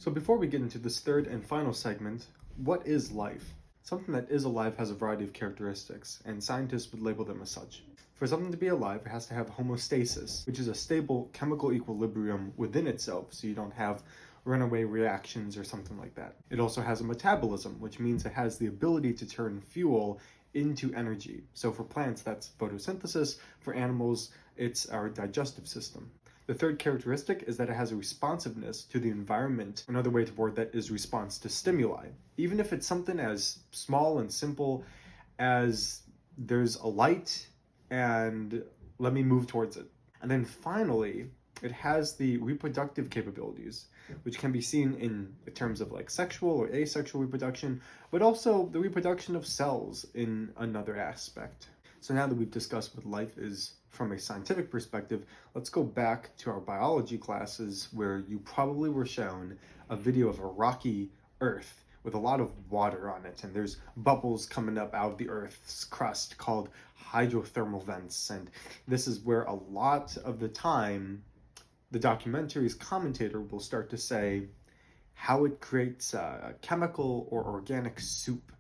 So before we get into this third and final segment, what is life? Something that is alive has a variety of characteristics, and scientists would label them as such. For something to be alive, it has to have homeostasis, which is a stable chemical equilibrium within itself, so you don't have runaway reactions or something like that. It also has a metabolism, which means it has the ability to turn fuel into energy. So for plants, that's photosynthesis. For animals, it's our digestive system. The third characteristic is that it has a responsiveness to the environment. Another way to word that is response to stimuli. Even if it's something as small and simple as there's a light and let me move towards it. And then finally, it has the reproductive capabilities, which can be seen in terms of like sexual or asexual reproduction, but also the reproduction of cells in another aspect. So now that we've discussed what life is from a scientific perspective, let's go back to our biology classes where you probably were shown a video of a rocky Earth with a lot of water on it, and there's bubbles coming up out of the Earth's crust called hydrothermal vents. And this is where a lot of the time the documentary's commentator will start to say how it creates a chemical or organic soup.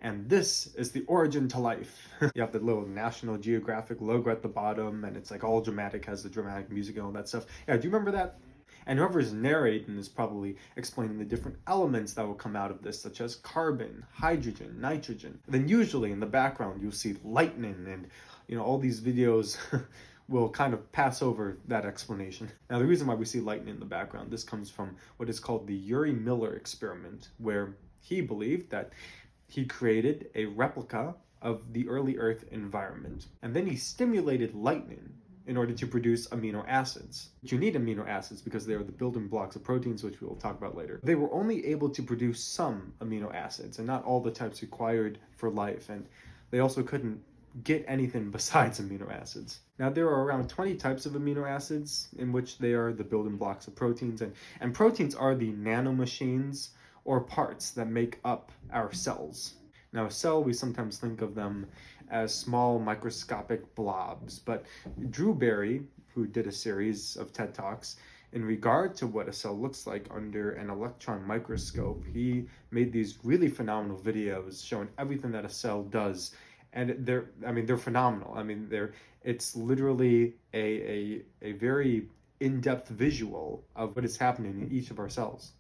And this is the origin to life. You have the little National Geographic logo at the bottom, and it's like all dramatic, has the dramatic music and all that stuff. Yeah, do you remember that? And whoever's narrating is probably explaining the different elements that will come out of this, such as carbon, hydrogen, nitrogen. And then usually in the background, you'll see lightning, and all these videos will kind of pass over that explanation. Now, the reason why we see lightning in the background, this comes from what is called the Urey-Miller experiment, where he believed that he created a replica of the early Earth environment, and then he stimulated lightning in order to produce amino acids. You need amino acids because they are the building blocks of proteins, which we will talk about later. They were only able to produce some amino acids and not all the types required for life, and they also couldn't get anything besides amino acids. Now, there are around 20 types of amino acids in which they are the building blocks of proteins, and proteins are the nanomachines or parts that make up our cells. Now, a cell, we sometimes think of them as small microscopic blobs, but Drew Barry, who did a series of TED Talks in regard to what a cell looks like under an electron microscope, he made these really phenomenal videos showing everything that a cell does, and they're phenomenal. It's literally a very in-depth visual of what is happening in each of our cells.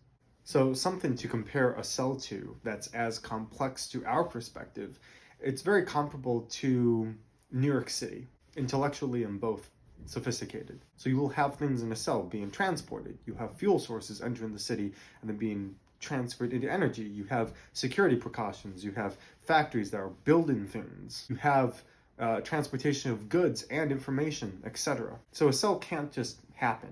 So something to compare a cell to that's as complex to our perspective, it's very comparable to New York City, intellectually and both sophisticated. So you will have things in a cell being transported. You have fuel sources entering the city and then being transferred into energy. You have security precautions. You have factories that are building things. You have transportation of goods and information, etc. So a cell can't just happen,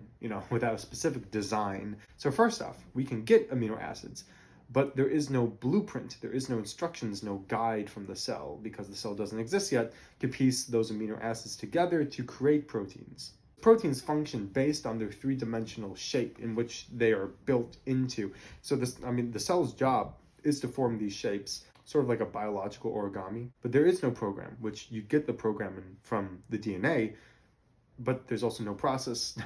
without a specific design. So first off, we can get amino acids, but there is no blueprint, there is no instructions, no guide from the cell, because the cell doesn't exist yet, to piece those amino acids together to create proteins. Proteins function based on their three-dimensional shape in which they are built into. So the cell's job is to form these shapes, sort of like a biological origami, but there is no program, which you get the programming from the DNA, but there's also no process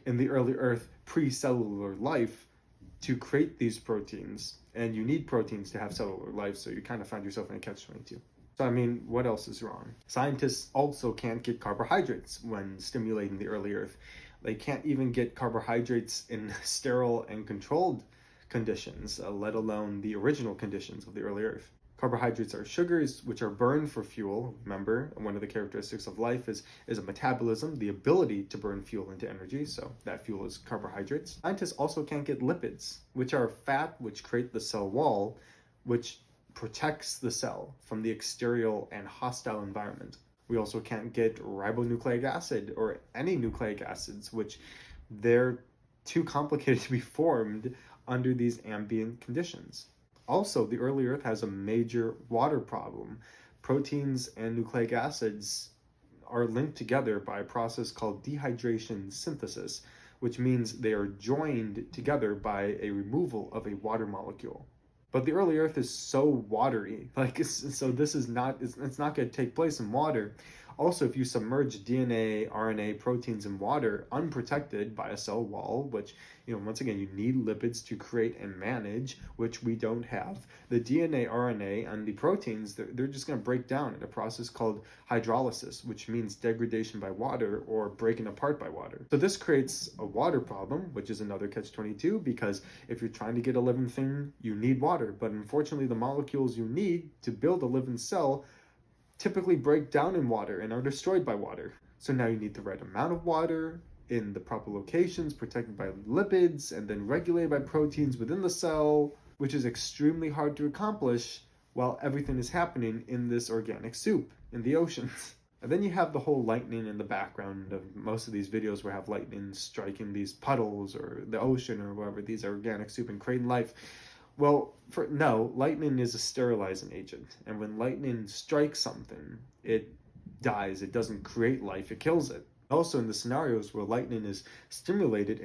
in the early Earth pre-cellular life to create these proteins, and you need proteins to have cellular life, so you kind of find yourself in a catch-22. So what else is wrong? Scientists also can't get carbohydrates when stimulating the early Earth. They can't even get carbohydrates in sterile and controlled conditions, let alone the original conditions of the early Earth. Carbohydrates are sugars which are burned for fuel. Remember, one of the characteristics of life is a metabolism, the ability to burn fuel into energy, so that fuel is carbohydrates. Scientists also can't get lipids, which are fat which create the cell wall, which protects the cell from the exterior and hostile environment. We also can't get ribonucleic acid or any nucleic acids, which they're too complicated to be formed under these ambient conditions. Also, the early Earth has a major water problem. Proteins and nucleic acids are linked together by a process called dehydration synthesis, which means they are joined together by a removal of a water molecule. But the early Earth is so watery, so it's not going to take place in water. Also, if you submerge DNA, RNA, proteins in water unprotected by a cell wall, which, once again, you need lipids to create and manage, which we don't have, the DNA, RNA, and the proteins, they're just going to break down in a process called hydrolysis, which means degradation by water or breaking apart by water. So this creates a water problem, which is another catch-22, because if you're trying to get a living thing, you need water. But unfortunately, the molecules you need to build a living cell typically break down in water and are destroyed by water. So now you need the right amount of water in the proper locations, protected by lipids, and then regulated by proteins within the cell, which is extremely hard to accomplish while everything is happening in this organic soup in the oceans. And then you have the whole lightning in the background of most of these videos where have lightning striking these puddles or the ocean or wherever, these organic soup and creating life. Well, lightning is a sterilizing agent, and when lightning strikes something, it dies. It doesn't create life, it kills it. Also, in the scenarios where lightning is stimulated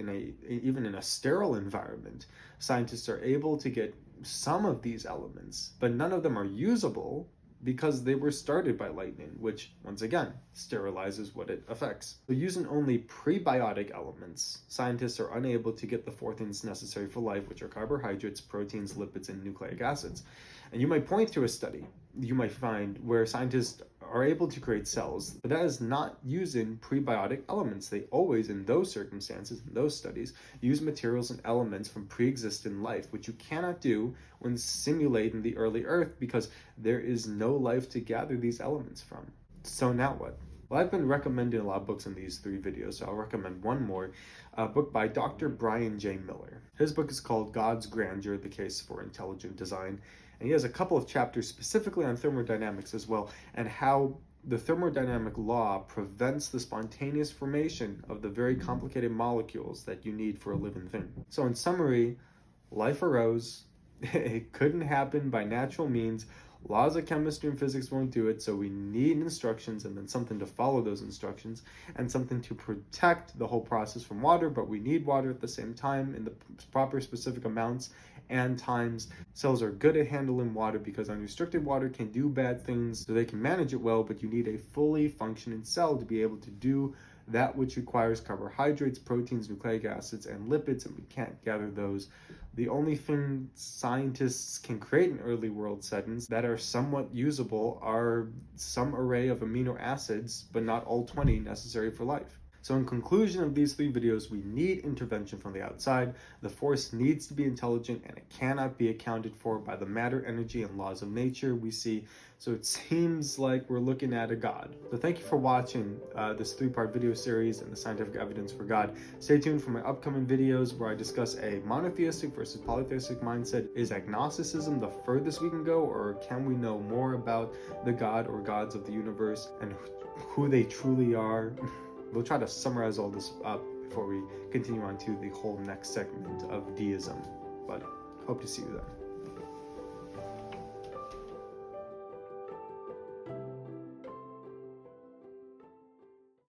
even in a sterile environment, scientists are able to get some of these elements, but none of them are usable because they were started by lightning, which, once again, sterilizes what it affects. So using only prebiotic elements, scientists are unable to get the four things necessary for life, which are carbohydrates, proteins, lipids, and nucleic acids. And you might point to a study you might find where scientists are able to create cells, but that is not using prebiotic elements. They always, in those circumstances, in those studies, use materials and elements from pre-existing life, which you cannot do when simulating the early Earth because there is no life to gather these elements from. So now what? Well, I've been recommending a lot of books in these 3 videos, so I'll recommend one more, a book by Dr. Brian J. Miller. His book is called God's Grandeur, The Case for Intelligent Design, and he has a couple of chapters specifically on thermodynamics as well, and how the thermodynamic law prevents the spontaneous formation of the very complicated molecules that you need for a living thing. So in summary, life arose. It couldn't happen by natural means. Laws of chemistry and physics won't do it, so we need instructions and then something to follow those instructions and something to protect the whole process from water, but we need water at the same time in the proper specific amounts and times. Cells are good at handling water because unrestricted water can do bad things, so they can manage it well, but you need a fully functioning cell to be able to do that which requires carbohydrates, proteins, nucleic acids, and lipids, and we can't gather those. The only thing scientists can create in early world settings that are somewhat usable are some array of amino acids, but not all 20 necessary for life. So in conclusion of these 3 videos, we need intervention from the outside. The force needs to be intelligent and it cannot be accounted for by the matter, energy, and laws of nature we see. So it seems like we're looking at a God. So thank you for watching this 3-part video series and the scientific evidence for God. Stay tuned for my upcoming videos where I discuss a monotheistic versus polytheistic mindset. Is agnosticism the furthest we can go, or can we know more about the God or gods of the universe and who they truly are? We'll try to summarize all this up before we continue on to the whole next segment of deism, but hope to see you then.